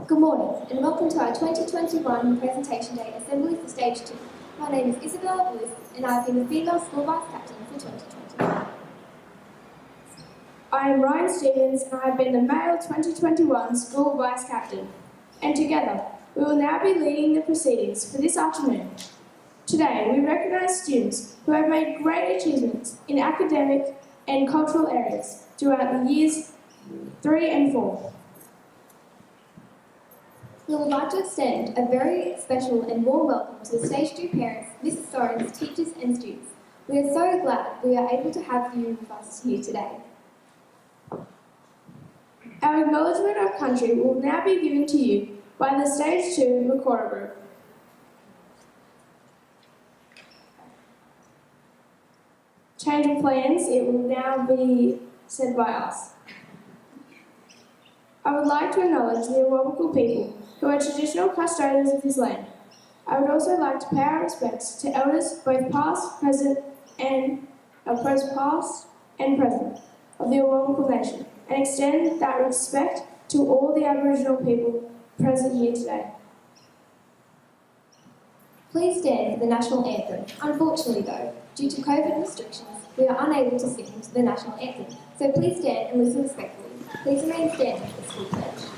Good morning and welcome to our 2021 Presentation Day Assembly for Stage 2. My name is Isabella Bliss and I have been the female school vice captain for 2021. I am Ryan Stevens and I have been the male 2021 school vice captain. And together, we will now be leading the proceedings for this afternoon. Today, we recognise students who have made great achievements in academic and cultural areas throughout the years 3 and 4. We would like to extend a very special and warm welcome to the Stage 2 parents, Mrs. Sorens, teachers and students. We are so glad we are able to have you with us here today. Our Acknowledgement of Country will now be given to you by the Stage 2 Recorder Group. Change of plans, it will now be said by us. I would like to acknowledge the Awabakal people who are traditional custodians of this land. I would also like to pay our respects to elders both past, present and past and present of the Awabakal Nation and extend that respect to all the Aboriginal people present here today. Please stand for the National Anthem. Unfortunately though, due to COVID restrictions, we are unable to sing the National Anthem, so please stand and listen respectfully. Please remain standing for the school pledge.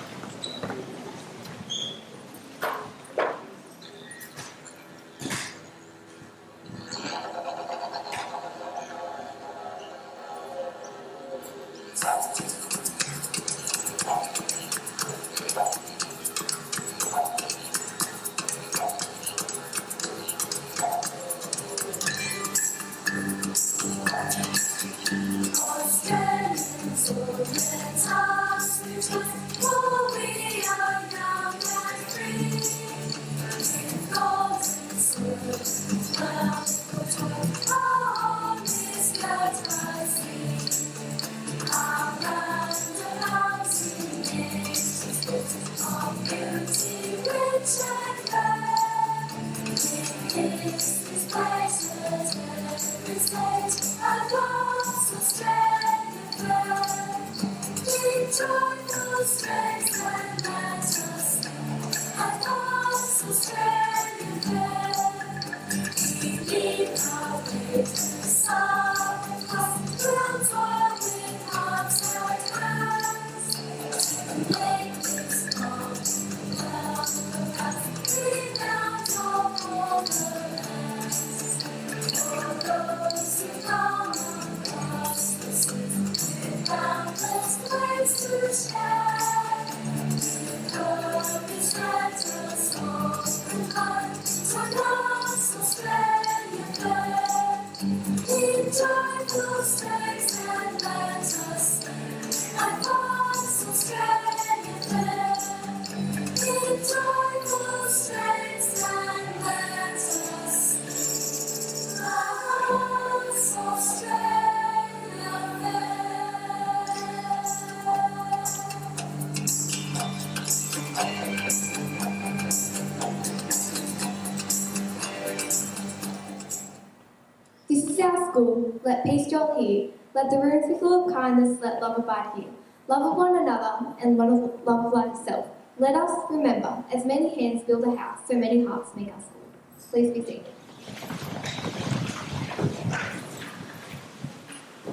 This is our school, let peace dwell here, let the rooms be full of kindness, let love abide here. Love of one another and love of life itself. Let us remember, as many hands build a house, so many hearts make our school. Please be seated.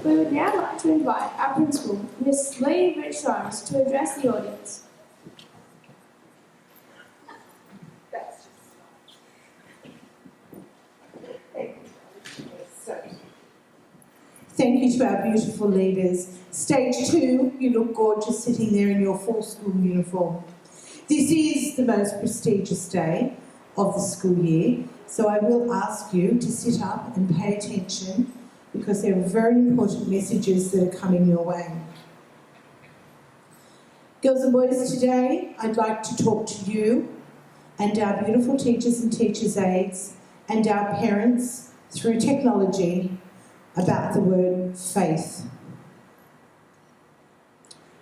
We would now like to invite our principal, Miss Lee Rich-Sorens, to address the audience. Thank you to our beautiful leaders. Stage 2, you look gorgeous sitting there in your full school uniform. This is the most prestigious day of the school year, so I will ask you to sit up and pay attention because there are very important messages that are coming your way. Girls and boys, today I'd like to talk to you and our beautiful teachers and teachers' aides and our parents through technology about the word faith.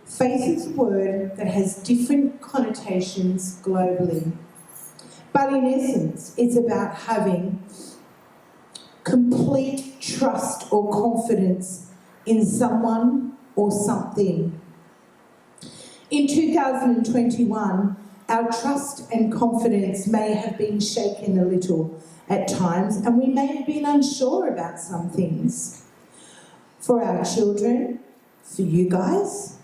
Faith is a word that has different connotations globally, but in essence, it's about having complete trust or confidence in someone or something. In 2021, Our trust and confidence may have been shaken a little at times, and we may have been unsure about some things. For our children, for you guys,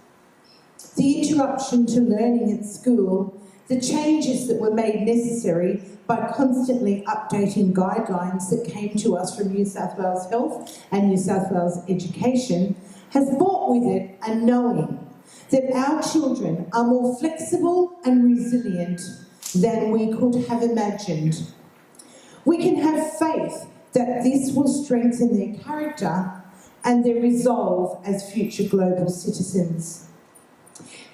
the interruption to learning at school, the changes that were made necessary by constantly updating guidelines that came to us from New South Wales Health and New South Wales Education, has brought with it a knowing that our children are more flexible and resilient than we could have imagined. We can have faith that this will strengthen their character and their resolve as future global citizens.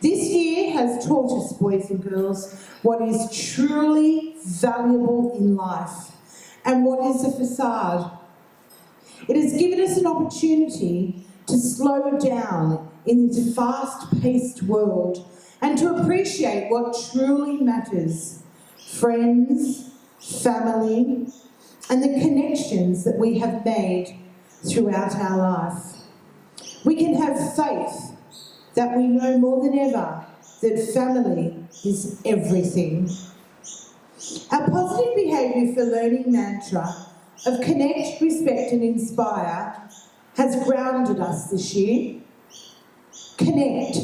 This year has taught us, boys and girls, what is truly valuable in life and what is a facade. It has given us an opportunity to slow down in this fast-paced world and to appreciate what truly matters: friends, family, and the connections that we have made throughout our life. We can have faith that we know more than ever that family is everything. Our positive behaviour for learning mantra of connect, respect and inspire has grounded us this year. Connect.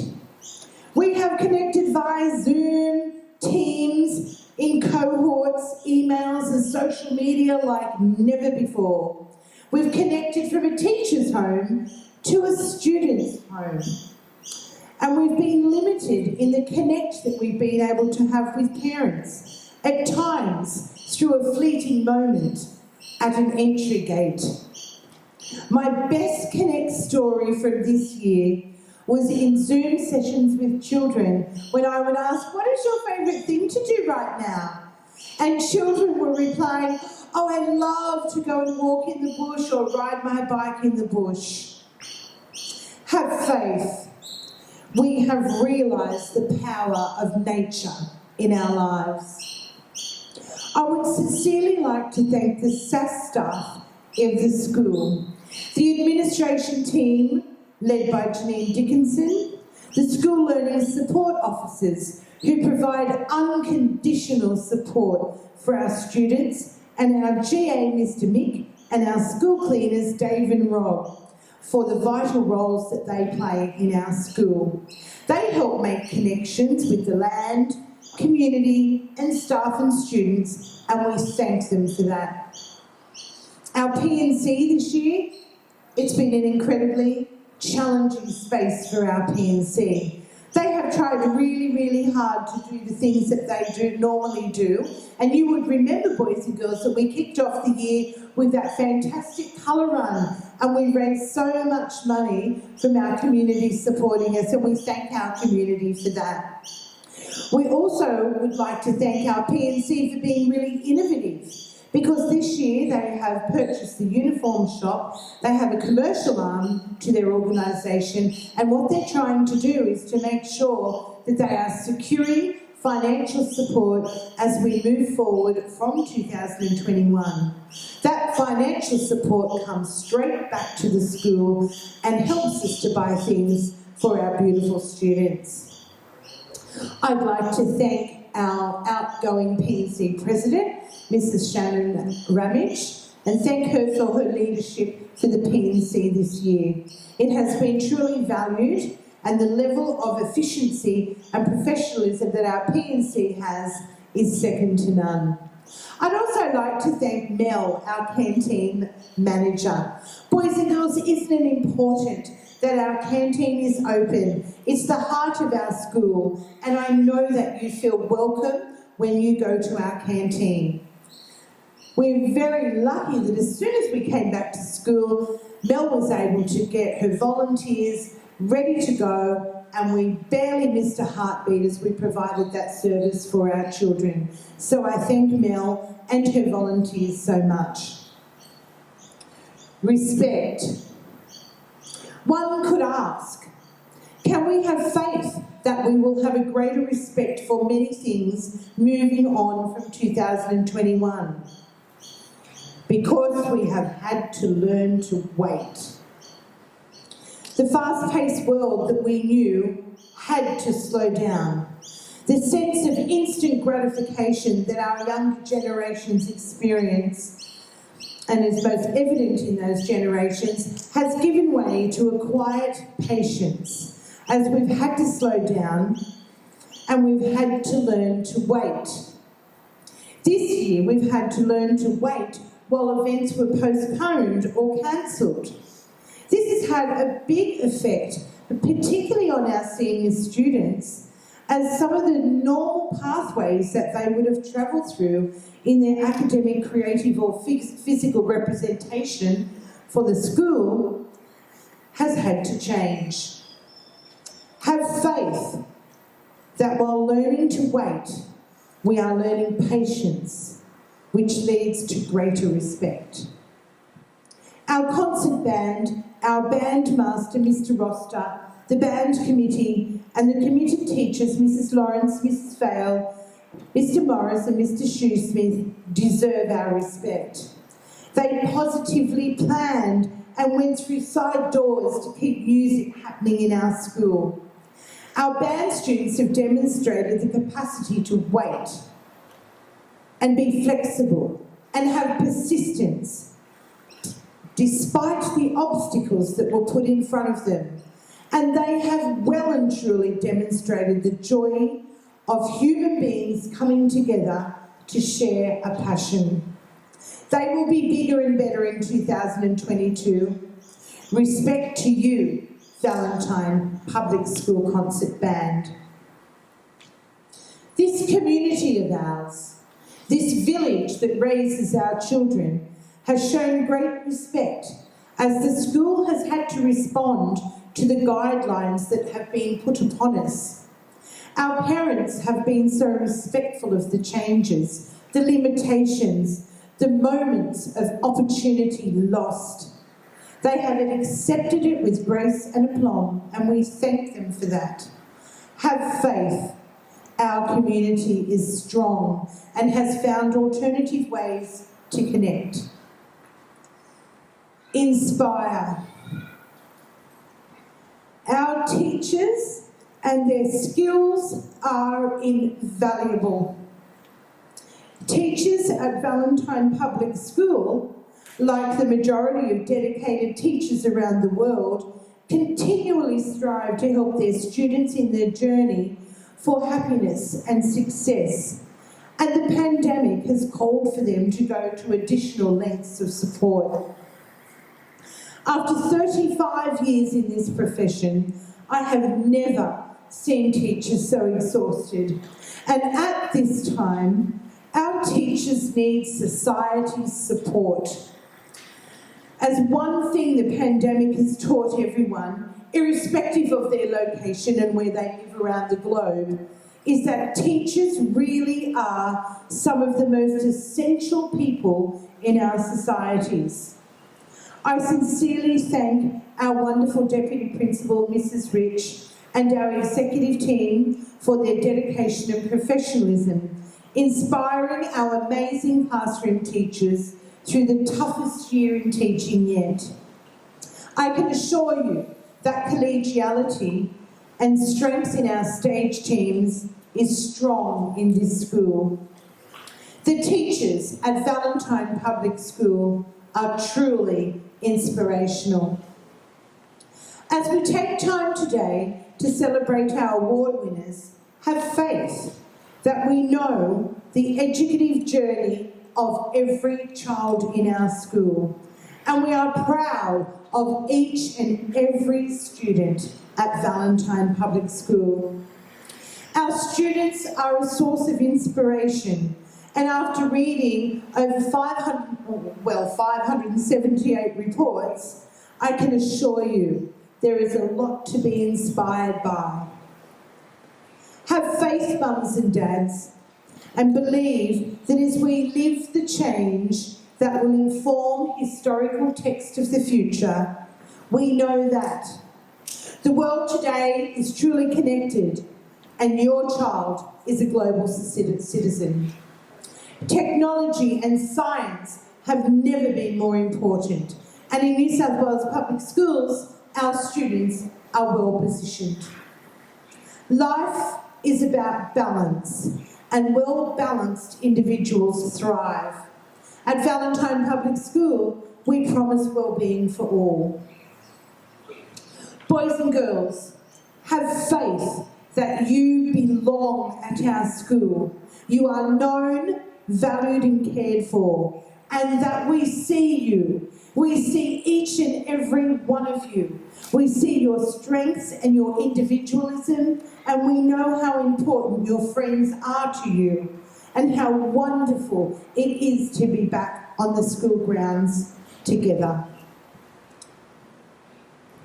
We have connected via Zoom, Teams, in cohorts, emails and social media like never before. We've connected from a teacher's home to a student's home. And we've been limited in the connect that we've been able to have with parents, at times through a fleeting moment at an entry gate. My best connect story from this year was in Zoom sessions with children when I would ask, what is your favourite thing to do right now? And children were replying, oh, I love to go and walk in the bush or ride my bike in the bush. Have faith. We have realised the power of nature in our lives. I would sincerely like to thank the SAS staff of the school, the administration team led by Janine Dickinson, the school learning support officers who provide unconditional support for our students, and our GA Mr Mick and our school cleaners Dave and Rob for the vital roles that they play in our school. They help make connections with the land, community and staff and students, and we thank them for that. Our P&C this year, it's been an incredibly challenging space for our P&C. They have tried really, really hard to do the things that they normally do. And you would remember, boys and girls, that we kicked off the year with that fantastic colour run. And we raised so much money from our community supporting us, and we thank our community for that. We also would like to thank our P&C for being really innovative, because this year they have purchased the uniform shop, they have a commercial arm to their organisation, and what they're trying to do is to make sure that they are securing financial support as we move forward from 2021. That financial support comes straight back to the school and helps us to buy things for our beautiful students. I'd like to thank our outgoing P&C President, Mrs Shannon Ramage, and thank her for her leadership for the P&C this year. It has been truly valued, and the level of efficiency and professionalism that our P&C has is second to none. I'd also like to thank Mel, our canteen manager. Boys and girls, isn't it important that our canteen is open? It's the heart of our school, and I know that you feel welcome when you go to our canteen. We're very lucky that as soon as we came back to school, Mel was able to get her volunteers ready to go, and we barely missed a heartbeat as we provided that service for our children. So I thank Mel and her volunteers so much. Respect. One could ask, can we have faith that we will have a greater respect for many things moving on from 2021? Because we have had to learn to wait. The fast-paced world that we knew had to slow down. The sense of instant gratification that our younger generations experience, and is most evident in those generations, has given way to a quiet patience as we've had to slow down and we've had to learn to wait. This year we've had to learn to wait while events were postponed or cancelled. This has had a big effect, particularly on our senior students, as some of the normal pathways that they would have travelled through in their academic, creative or physical representation for the school has had to change. Have faith that while learning to wait, we are learning patience, which leads to greater respect. Our concert band, our band master, Mr. Roster, the band committee and the committed teachers, Mrs. Lawrence, Mrs. Vale, Mr. Morris and Mr. Shoesmith, deserve our respect. They positively planned and went through side doors to keep music happening in our school. Our band students have demonstrated the capacity to wait and be flexible and have persistence despite the obstacles that were put in front of them. And they have well and truly demonstrated the joy of human beings coming together to share a passion. They will be bigger and better in 2022. Respect to you, Valentine Public School Concert Band. This community of ours, this village that raises our children, has shown great respect as the school has had to respond to the guidelines that have been put upon us. Our parents have been so respectful of the changes, the limitations, the moments of opportunity lost. They have accepted it with grace and aplomb, and we thank them for that. Have faith. Our community is strong and has found alternative ways to connect. Inspire. Our teachers and their skills are invaluable. Teachers at Valentine Public School, like the majority of dedicated teachers around the world, continually strive to help their students in their journey for happiness and success. And the pandemic has called for them to go to additional lengths of support. After 35 years in this profession, I have never seen teachers so exhausted. And at this time, our teachers need society's support. As one thing the pandemic has taught everyone, irrespective of their location and where they live around the globe, is that teachers really are some of the most essential people in our societies. I sincerely thank our wonderful Deputy Principal, Mrs. Rich, and our executive team for their dedication and professionalism, inspiring our amazing classroom teachers through the toughest year in teaching yet. I can assure you that collegiality and strength in our stage teams is strong in this school. The teachers at Valentine Public School are truly inspirational. As we take time today to celebrate our award winners, have faith that we know the educative journey of every child in our school, and we are proud of each and every student at Valentine Public School. Our students are a source of inspiration, and after reading over 578 reports, I can assure you there is a lot to be inspired by. Have faith, mums and dads, and believe that as we live the change that will inform historical text of the future, we know that the world today is truly connected and your child is a global citizen. Technology and science have never been more important, and in New South Wales public schools, our students are well positioned. Life is about balance, and well-balanced individuals thrive. At Valentine Public School, we promise well-being for all. Boys and girls, have faith that you belong at our school. You are known, valued and cared for, and that we see you. We see each and every one of you. We see your strengths and your individualism, and we know how important your friends are to you and how wonderful it is to be back on the school grounds together.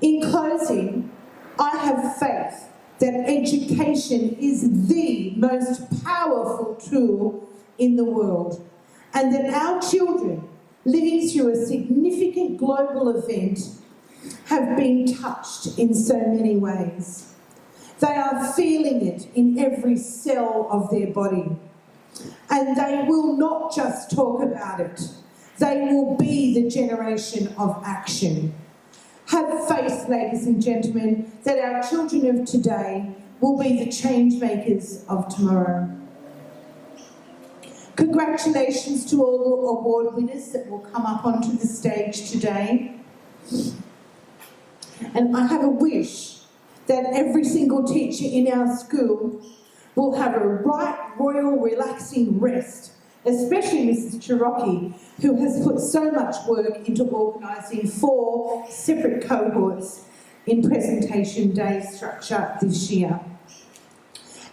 In closing, I have faith that education is the most powerful tool in the world, and that our children living through a significant global event have been touched in so many ways. They are feeling it in every cell of their body, and they will not just talk about it. They will be the generation of action. Have faith, ladies and gentlemen, that our children of today will be the change makers of tomorrow. Congratulations to all the award winners that will come up onto the stage today. And I have a wish that every single teacher in our school will have a right royal relaxing rest, especially Mrs. Cherokee, who has put so much work into organising 4 separate cohorts in presentation day structure this year.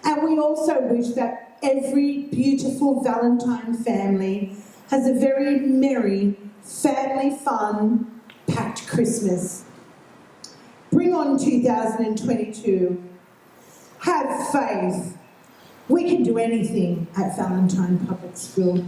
And we also wish that every beautiful Valentine family has a very merry, family fun, packed Christmas. Bring on 2022. Have faith. We can do anything at Valentine Public School.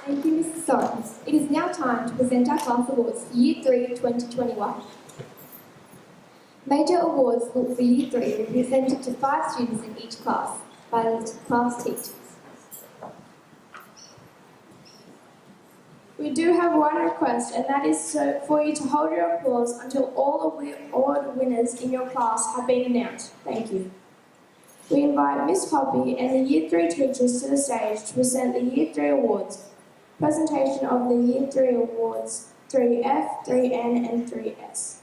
Thank you, Mrs. Sorens. It is now time to present our class awards for Year 3 2021. Major awards for Year 3 will be presented to 5 students in each class by the class teachers. We do have one request, and that is for you to hold your applause until all the award winners in your class have been announced. Thank you. We invite Miss Hoppy and the Year 3 teachers to the stage to present the Year 3 awards. Presentation of the Year 3 awards 3F, 3N and 3S.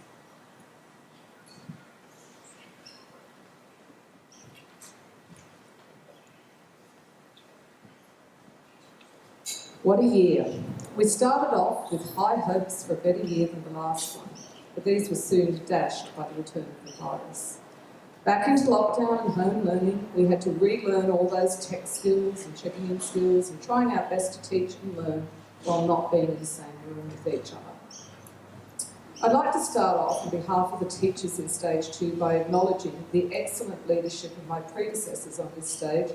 What a year. We started off with high hopes for a better year than the last one, but these were soon dashed by the return of the virus. Back into lockdown and home learning, we had to relearn all those tech skills and checking in skills and trying our best to teach and learn while not being in the same room with each other. I'd like to start off on behalf of the teachers in Stage 2 by acknowledging the excellent leadership of my predecessors on this stage,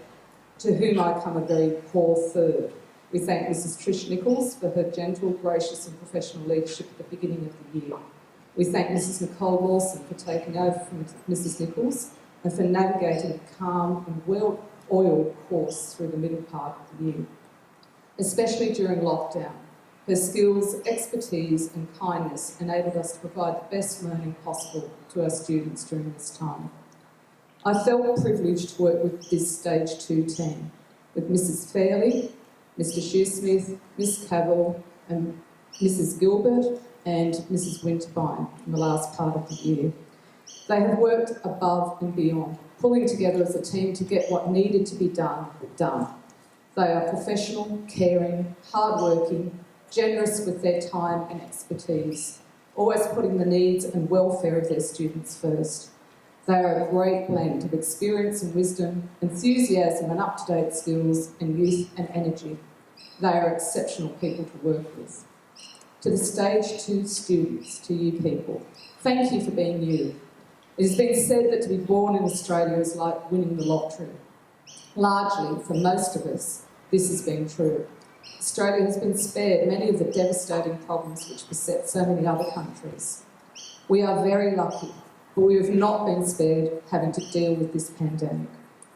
to whom I come a very poor third. We thank Mrs. Trish Nichols for her gentle, gracious and professional leadership at the beginning of the year. We thank Mrs. Nicole Lawson for taking over from Mrs. Nichols and for navigating a calm and well-oiled course through the middle part of the year. Especially during lockdown, her skills, expertise and kindness enabled us to provide the best learning possible to our students during this time. I felt privileged to work with this Stage 2 team, with Mrs. Fairley, Mr. Shoesmith, Miss Cavell and Mrs. Gilbert and Mrs. Winterbine in the last part of the year. They have worked above and beyond, pulling together as a team to get what needed to be done, done. They are professional, caring, hardworking, generous with their time and expertise, always putting the needs and welfare of their students first. They are a great blend of experience and wisdom, enthusiasm and up-to-date skills, and youth and energy. They are exceptional people to work with. To the Stage 2 students, to you people, thank you for being you. It has been said that to be born in Australia is like winning the lottery. Largely, for most of us, this has been true. Australia has been spared many of the devastating problems which beset so many other countries. We are very lucky, but we have not been spared having to deal with this pandemic.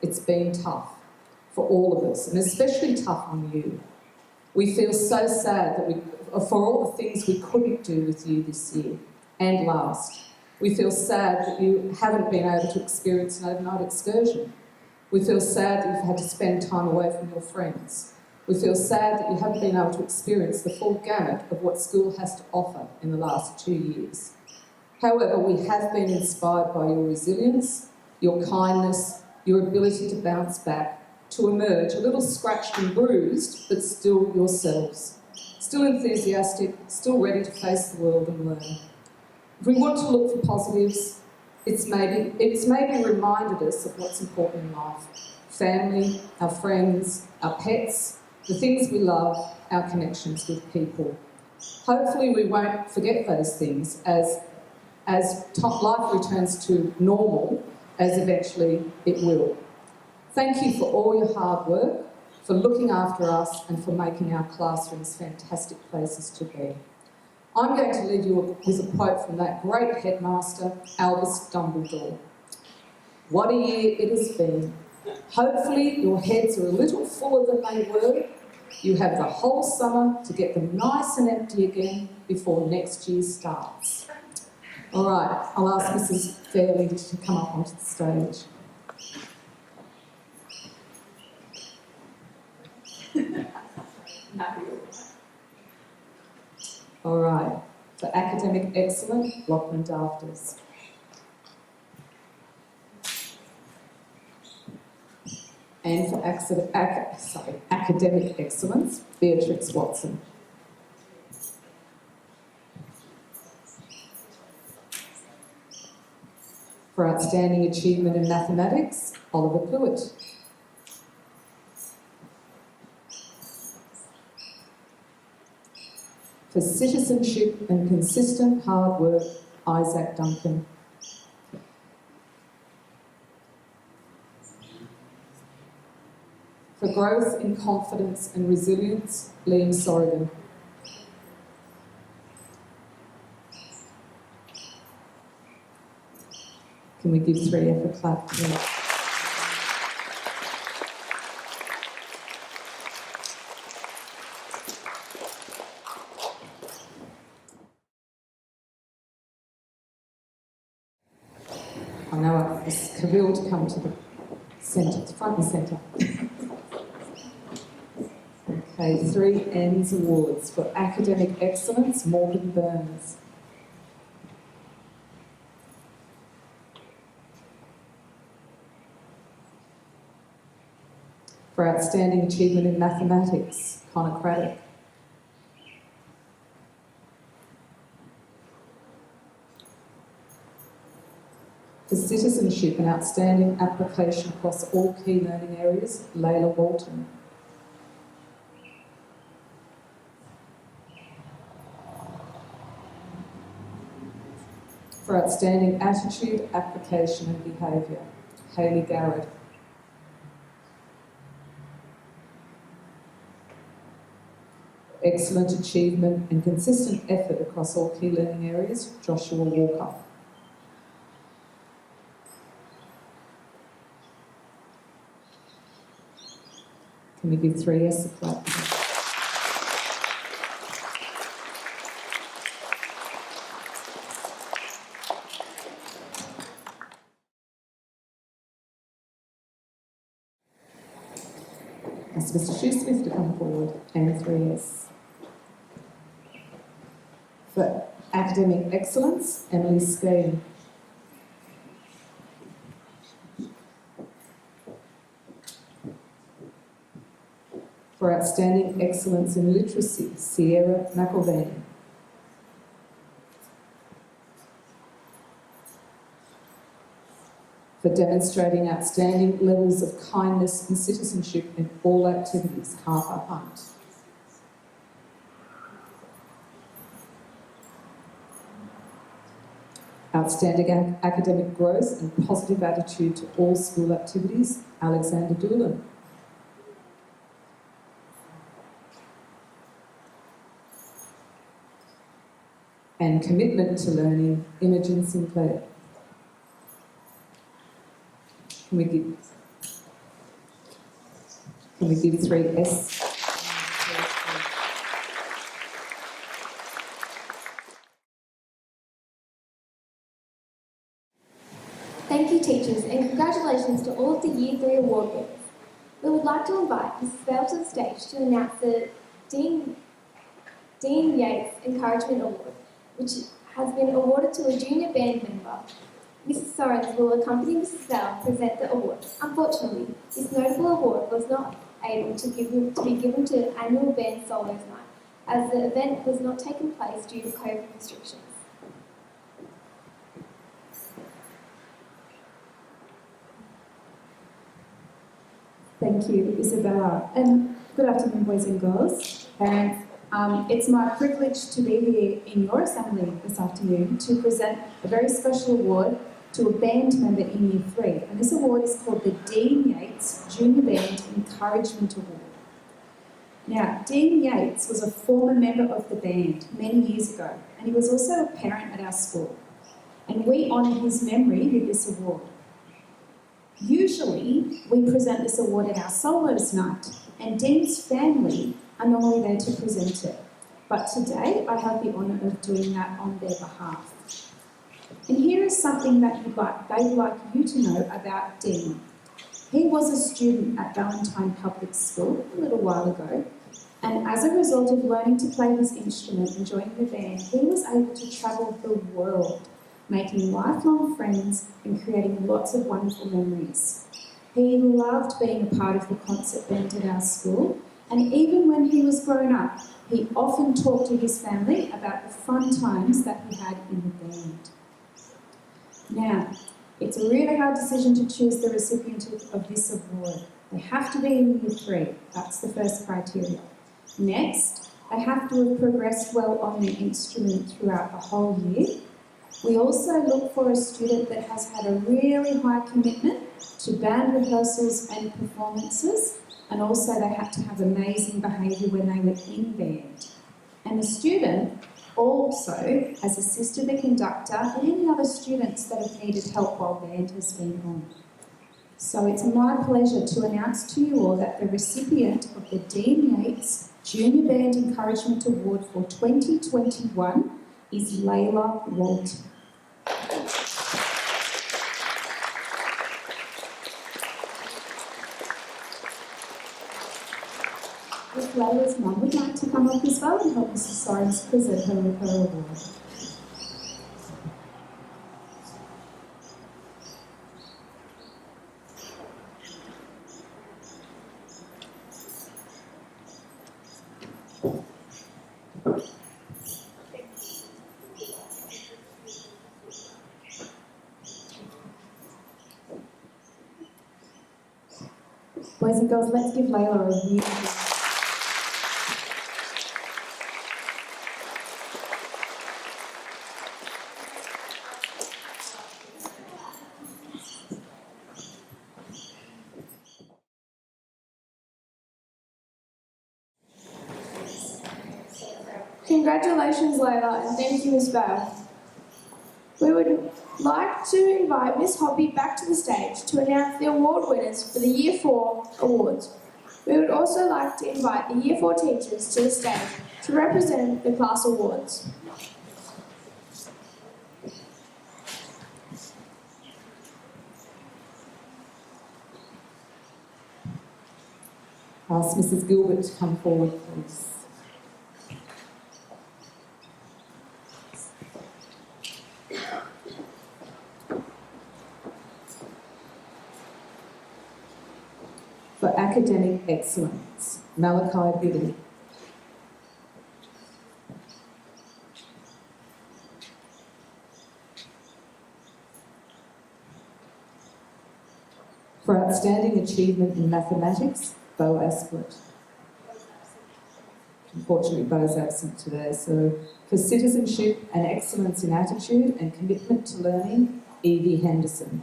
It's been tough for all of us, and especially tough on you. We feel so sad that for all the things we couldn't do with you this year and last. We feel sad that you haven't been able to experience an overnight excursion. We feel sad that you've had to spend time away from your friends. We feel sad that you haven't been able to experience the full gamut of what school has to offer in the last 2 years. However, we have been inspired by your resilience, your kindness, your ability to bounce back, to emerge a little scratched and bruised, but still yourselves. Still enthusiastic, still ready to face the world and learn. If we want to look for positives, it's maybe reminded us of what's important in life. Family, our friends, our pets, the things we love, our connections with people. Hopefully we won't forget those things as life returns to normal, as eventually it will. Thank you for all your hard work, for looking after us and for making our classrooms fantastic places to be. I'm going to leave you with a quote from that great headmaster, Albus Dumbledore. What a year it has been. Hopefully your heads are a little fuller than they were. You have the whole summer to get them nice and empty again before next year starts. All right, I'll ask Mrs. Fairley to come up onto the stage. All right, for academic excellence, Lachlan Dafters. And for academic excellence, Beatrix Watson. For outstanding achievement in mathematics, Oliver Pruitt. For citizenship and consistent hard work, Isaac Duncan. For growth in confidence and resilience, Liam Sorrigan. Can we give 3F a clap, please? I now ask Kavil to come to the centre, front and centre. Okay, 3N's Awards for academic excellence, Morgan Burns. For outstanding achievement in mathematics, Connor Craddock. For citizenship and outstanding application across all key learning areas, Layla Walton. For outstanding attitude, application and behaviour, Hayley Garrett. Excellent achievement and consistent effort across all key learning areas, Joshua Walker. Can we give 3S a clap? Ask Mr. Shoesmith to come forward, and 3S. For academic excellence, Emily Skeen. For outstanding excellence in literacy, Sierra McElveen. For demonstrating outstanding levels of kindness and citizenship in all activities, Harper Hunt. Outstanding academic growth and positive attitude to all school activities, Alexander Doolan. And commitment to learning, Imogen Sinclair. Can we give 3S? award winners. We would like to invite Mrs. Bell to the stage to announce the Dean Yates Encouragement Award, which has been awarded to a junior band member. Mrs. Sorens will accompany Mrs. Bell present the award. Unfortunately, this notable award was not able to be given to annual band solos night, as the event was not taking place due to COVID restrictions. Thank you, Isabella. And good afternoon, boys and girls, parents. It's my privilege to be here in your assembly this afternoon to present a very special award to a band member in Year 3. And this award is called the Dean Yates Junior Band Encouragement Award. Now, Dean Yates was a former member of the band many years ago, and he was also a parent at our school. And we honour his memory with this award. Usually, we present this award at our solos night, and Dean's family are normally there to present it. But today, I have the honour of doing that on their behalf. And here is something that they'd like you to know about Dean. He was a student at Valentine Public School a little while ago, and as a result of learning to play his instrument and joining the band, he was able to travel the world, making lifelong friends and creating lots of wonderful memories. He loved being a part of the concert band at our school, and even when he was grown up, he often talked to his family about the fun times that he had in the band. Now, it's a really hard decision to choose the recipient of this award. They have to be in Year 3. That's the first criteria. Next, they have to have progressed well on their instrument throughout the whole year. We also look for a student that has had a really high commitment to band rehearsals and performances, and also they had to have amazing behaviour when they were in band. And the student also has assisted the conductor and any other students that have needed help while band has been on. So it's my pleasure to announce to you all that the recipient of the Dean Yates Junior Band Encouragement Award for 2021 is Layla Walton. If Layla's mum would like to come up as well and help Mrs. Sorens present her with her award. Boys and girls, let's give Layla a really big Congratulations, Layla, and thank you, Miss Bale. We would like to invite Miss Hoppy back to the stage to announce the award winners for the Year 4 awards. We would also like to invite the Year 4 teachers to the stage to represent the class awards. Ask Mrs. Gilbert to come forward, please. For academic excellence, Malachi Biddy. For outstanding achievement in mathematics, Bo Asplet. Unfortunately, Bo's absent today. So, for citizenship and excellence in attitude and commitment to learning, Evie Henderson.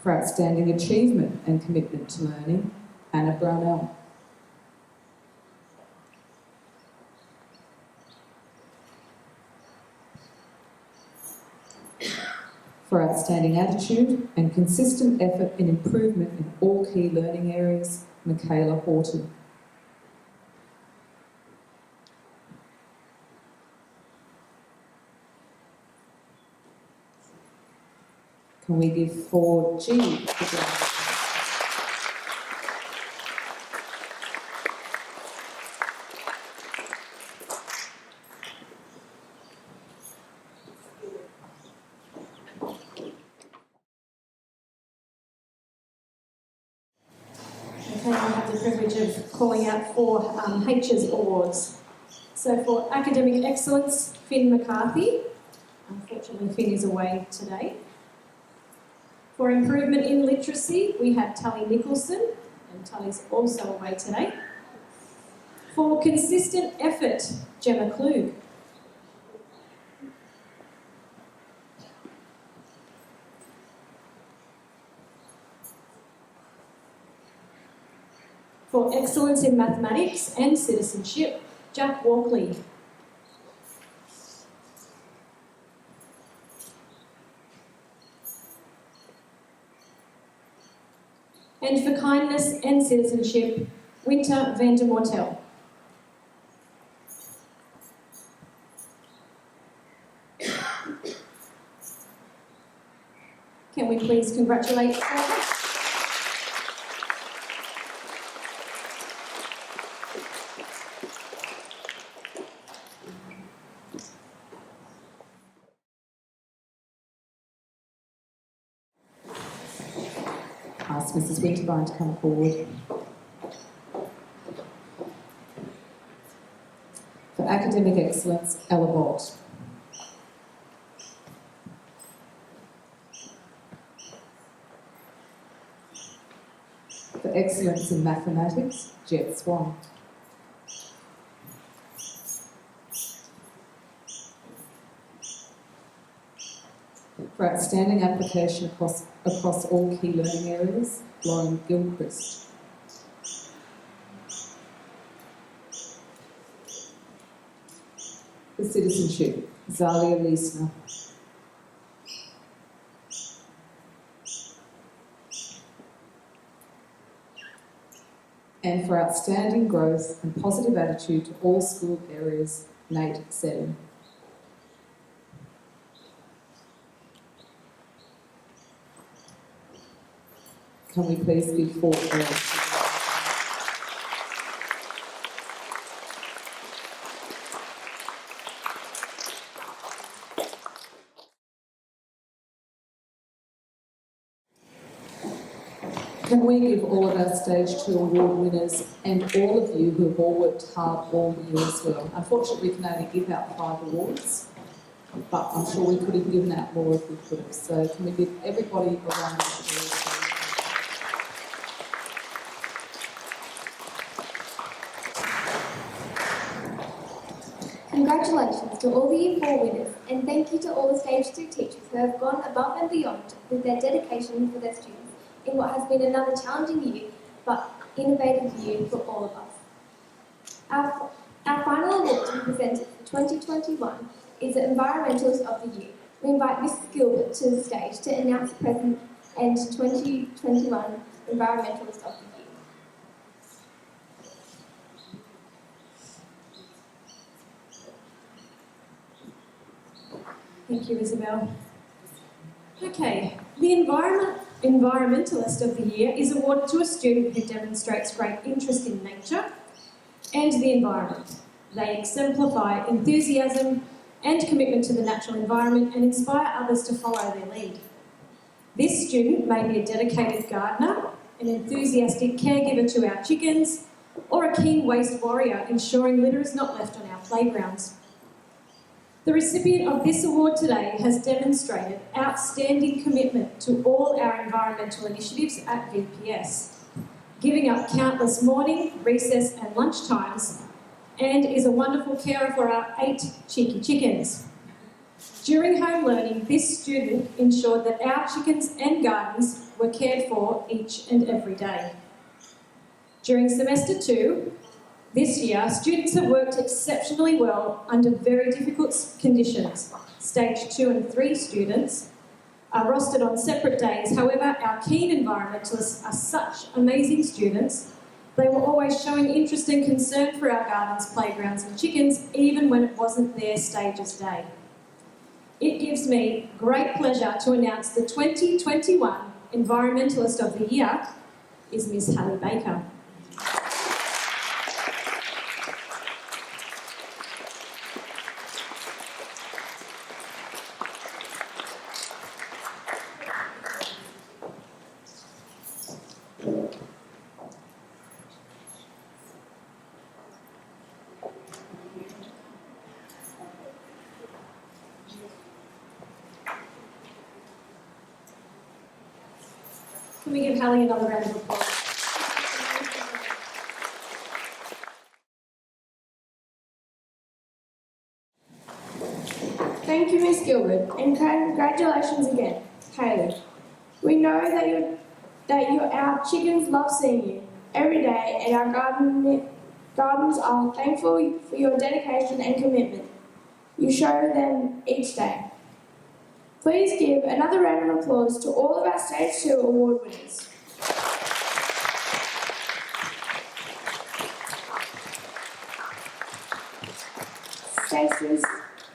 For outstanding achievement and commitment to learning, Anna Brownell. For outstanding attitude and consistent effort in improvement in all key learning areas, Michaela Horton. Can we give 4G a round of applause? Okay, I have the privilege of calling out 4 H's awards. So for academic excellence, Finn McCarthy. Unfortunately, Finn is away today. For improvement in literacy, we have Tully Nicholson, and Tully's also away today. For consistent effort, Gemma Klug. For excellence in mathematics and citizenship, Jack Walkley. And for kindness and citizenship, Winter van der Mortel. Can we please congratulate all? Ask Mrs. Wintervine to come forward. For academic excellence, Ella Bolt. For excellence in mathematics, Jet Swan. For outstanding application across all key learning areas, Lauren Gilchrist. For citizenship, Zalia Liesner. And for outstanding growth and positive attitude to all school areas, Nate Seddon. Can we please give 4 girls? Can we give all of our Stage 2 award winners and all of you who have all worked hard all year as well? Unfortunately, we can only give out 5 awards, but I'm sure we could have given out more if we could have. So can we give everybody a round of applause? Congratulations to all the Year 4 winners, and thank you to all the Stage 2 teachers who have gone above and beyond with their dedication for their students in what has been another challenging year, but innovative year for all of us. Our final award to be presented for 2021 is the Environmentalist of the Year. We invite Mrs. Gilbert to the stage to announce the present and 2021 Environmentalist of the Year. Thank you, Isabel. Okay, the Environmentalist of the Year is awarded to a student who demonstrates great interest in nature and the environment. They exemplify enthusiasm and commitment to the natural environment and inspire others to follow their lead. This student may be a dedicated gardener, an enthusiastic caregiver to our chickens, or a keen waste warrior ensuring litter is not left on our playgrounds. The recipient of this award today has demonstrated outstanding commitment to all our environmental initiatives at VPS, giving up countless morning, recess and lunch times, and is a wonderful carer for our 8 cheeky chickens. During home learning, this student ensured that our chickens and gardens were cared for each and every day. During semester 2, this year, students have worked exceptionally well under very difficult conditions. Stage 2 and 3 students are rostered on separate days. However, our keen environmentalists are such amazing students. They were always showing interest and concern for our gardens, playgrounds and chickens, even when it wasn't their stage's day. it gives me great pleasure to announce the 2021 Environmentalist of the Year is Miss Hallie Baker. Can we give Hallie another round of applause? Thank you, Miss Gilbert, and congratulations again, Haley. We know that our chickens love seeing you every day, and our gardens are thankful for your dedication and commitment. You show them each day. Please give another round of applause to all of our Stage 2 award winners.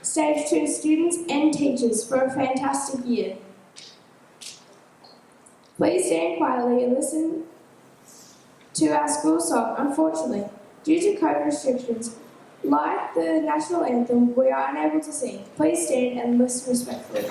Stage 2 students and teachers for a fantastic year. Please stand quietly and listen to our school song. Unfortunately, due to COVID restrictions, like the national anthem, we are unable to sing. Please stand and listen respectfully.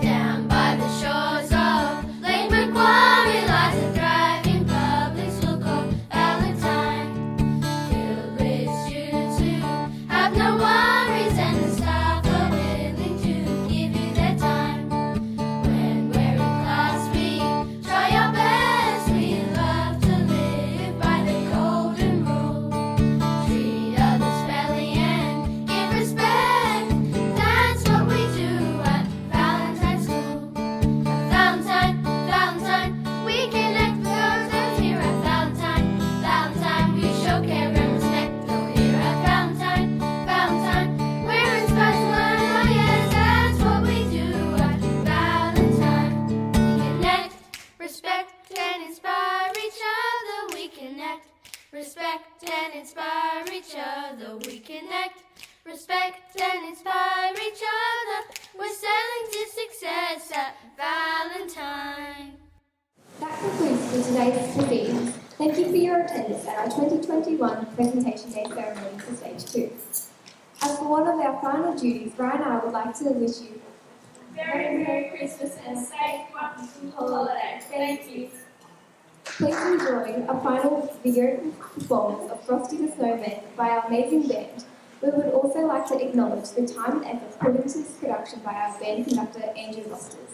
Down by the shores of Lake Macquarie lies a thriving public school called Valentine, filled with students who have no worries, and the staff are willing to give you their time. When we're in class, we try our best. We love to live by the golden rule: treat others fairly and give respect. That's what we do at Valentine School. Valentine, we connect with others here at Valentine, we show care and respect. Oh, here at Valentine, we're inspired to learn. Oh yes, that's what we do at Valentine. We connect, respect, and inspire each other. We connect, respect, and inspire each other. We connect, respect, and inspire each other. We're sailing to success at Valentine. That concludes for today's proceedings. Thank you for your attendance at our 2021 Presentation Day ceremony for Stage 2. As for one of our final duties, Brian and I would like to wish you Very Merry Christmas and safe, wonderful holiday. Thank you. Please enjoy a final video performance of Frosty the Snowman by our amazing band. We would also like to acknowledge the time and effort put into this production by our band conductor, Andrew Rosters.